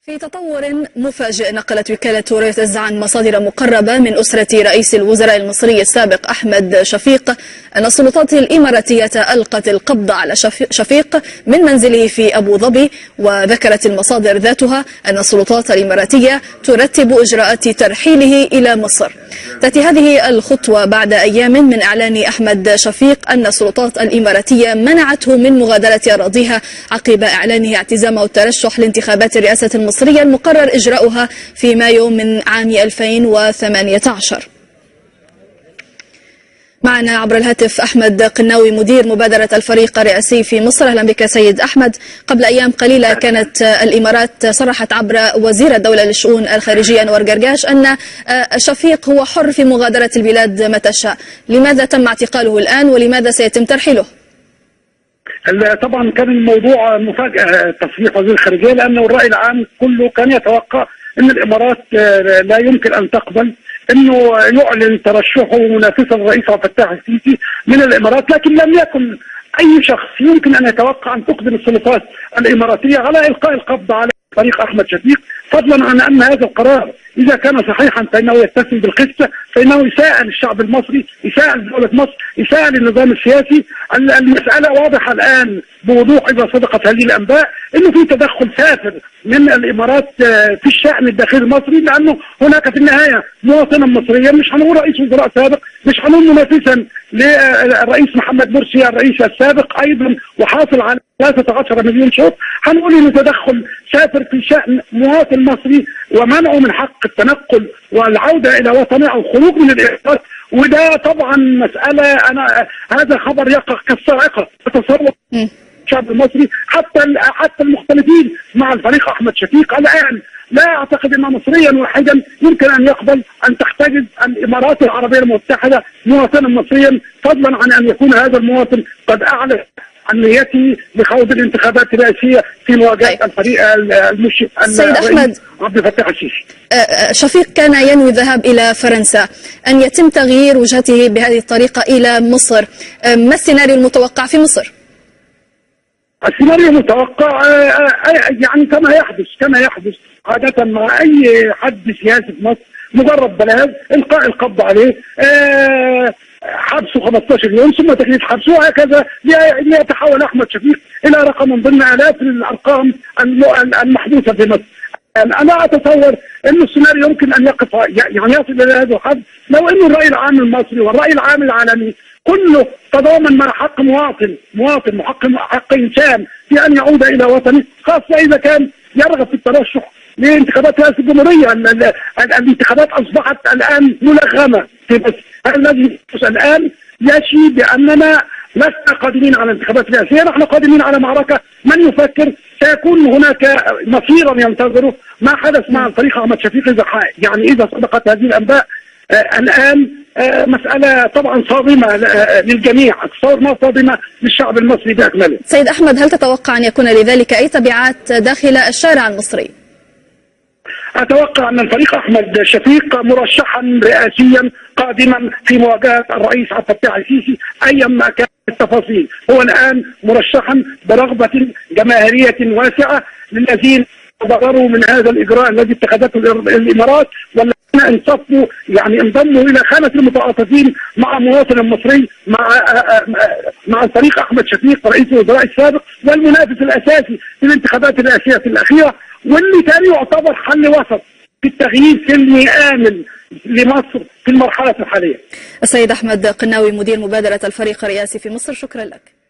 في تطور مفاجئ نقلت وكالة رويترز عن مصادر مقربة من أسرة رئيس الوزراء المصري السابق أحمد شفيق أن السلطات الإماراتية ألقت القبض على شفيق من منزله في أبو ظبي. وذكرت المصادر ذاتها أن السلطات الإماراتية ترتب إجراءات ترحيله إلى مصر. تأتي هذه الخطوة بعد أيام من إعلان أحمد شفيق أن السلطات الإماراتية منعته من مغادرة أراضيها عقب إعلانه اعتزامه الترشح لانتخابات الرئاسة المصرية المقرر إجراؤها في مايو من عام 2018. معنا عبر الهاتف أحمد قناوي مدير مبادرة الفريق الرئاسي في مصر. أهلا بك سيد أحمد. قبل أيام قليلة كانت الإمارات صرحت عبر وزير الدولة للشؤون الخارجية أنور قرقاش أن شفيق هو حر في مغادرة البلاد متى شاء. لماذا تم اعتقاله الآن ولماذا سيتم ترحيله؟ طبعا كان الموضوع مفاجأة تصريح وزير الخارجية، لأنه الرأي العام كله كان يتوقع أن الإمارات لا يمكن أن تقبل أنه يعلن ترشحه منافسا للرئيس عبد الفتاح السيسي من الإمارات، لكن لم يكن أي شخص يمكن أن يتوقع أن تقدم السلطات الإماراتية على إلقاء القبض على فريق أحمد شفيق، فضلا عن أن هذا القرار إذا كان صحيحا فإنه يتسم بالقسط، فإنه يساء للشعب المصري، يساء لدولة مصر، يساء للنظام السياسي. المسألة واضحة الآن بوضوح إذا صدقت هذه الأنباء أنه في تدخل سافر من الإمارات في الشأن الداخلي المصري، لأنه هناك في النهاية مواطنا مصريا، مش هنقول رئيس وزراء سابق، مش هنقول منافسا للرئيس محمد مرسي الرئيس السابق أيضا وحاصل على 13 مليون صوت، هنقول انه تدخل سافر في شأن مواطن مصري ومنعه من حق التنقل والعودة الى وطنه او الخروج من الإمارات. وده طبعا مسألة هذا خبر يقع كالصاعقة. تصور الشعب المصري حتى المختلفين مع الفريق احمد شفيق الان لا اعتقد ان مصريا واحدا يمكن ان يقبل ان تحتجز الامارات العربية المتحدة مواطنا مصريا، فضلا عن ان يكون هذا المواطن قد اعلن عن نيته لخوض الانتخابات الرئاسية في مواجهة الفريق سيد أحمد عبد الفتاح السيسي. شفيق كان ينوي الذهاب إلى فرنسا، أن يتم تغيير وجهته بهذه الطريقة إلى مصر، ما السيناريو المتوقع في مصر؟ السيناريو المتوقع يعني كما يحدث عادة مع أي حد سياسي في مصر، مجرد بلاغ إلقاء القبض عليه، حبسه 15 يوم ثم تجديد حبسه، وهكذا ليتحول احمد شفيق الى رقم من ضمن الاف الارقام المحدوثه في مصر. انا اتصور انه السيناريو يمكن ان يقف يعني يصل الى هذا الحد لو انه الراي العام المصري والراي العام العالمي كله تضامن مع حق مواطن حق انسان في ان يعود الى وطنه، خاصه اذا كان يرغب في الترشح لانتخابات رئاسة الجمهورية. الانتخابات أصبحت الآن ملغمة في مصر. الذي الآن يشي بأننا لسنا قادمين على انتخابات رئاسية، نحن قادمين على معركة من يفكر سيكون هناك مصيرا ينتظره ما حدث مع الفريق أحمد شفيق إذا صدقت هذه الأنباء. الآن مسألة طبعا صادمة للجميع، أتصور صادمة للشعب المصري بأكمله. سيد أحمد، هل تتوقع أن يكون لذلك أي تبعات داخل الشارع المصري؟ أتوقع أن الفريق أحمد شفيق مرشحا رئاسيا قادما في مواجهة الرئيس عبد الفتاح السيسي أيا ما كانت التفاصيل. هو الآن مرشحا برغبة جماهيرية واسعة للذين ضرروا من هذا الإجراء الذي اتخذته الإمارات، والذين انصفوا انضموا إلى خانة المتعاطفين مع مواطن المصري، مع الفريق أحمد شفيق رئيس الوزراء السابق والمنافس الأساسي في الانتخابات الرئاسية الأخيرة، واللي كان يعتبر حل وسط في التغيير سلمي آمن لمصر في المرحلة الحالية. السيد أحمد قناوي مدير مبادرة الفريق الرئاسي في مصر، شكرا لك.